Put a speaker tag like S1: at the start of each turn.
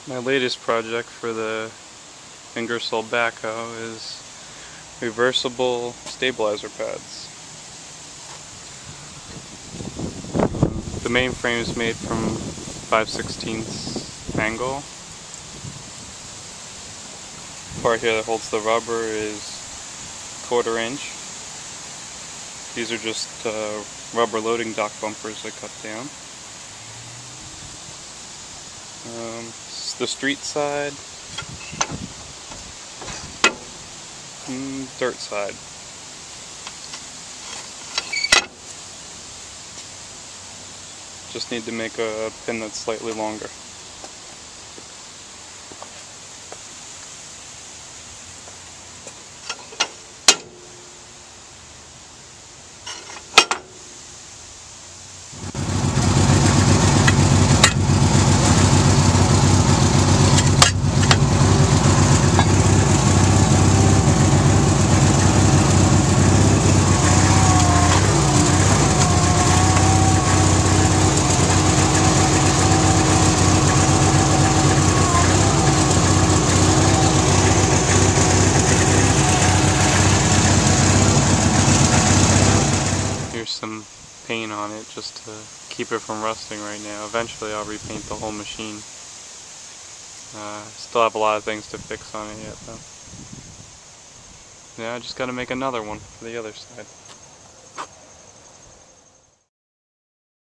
S1: My latest project for the Ingersoll Backhoe is reversible stabilizer pads. The main frame is made from 5/16 angle. The part here that holds the rubber is 1/4 inch. These are just rubber loading dock bumpers I cut down. This is the street side, dirt side. Just need to make a pin that's slightly longer. Here's some paint on it just to keep it from rusting right now. Eventually I'll repaint the whole machine. Still have a lot of things to fix on it yet though. Yeah, I just gotta make another one for the other side.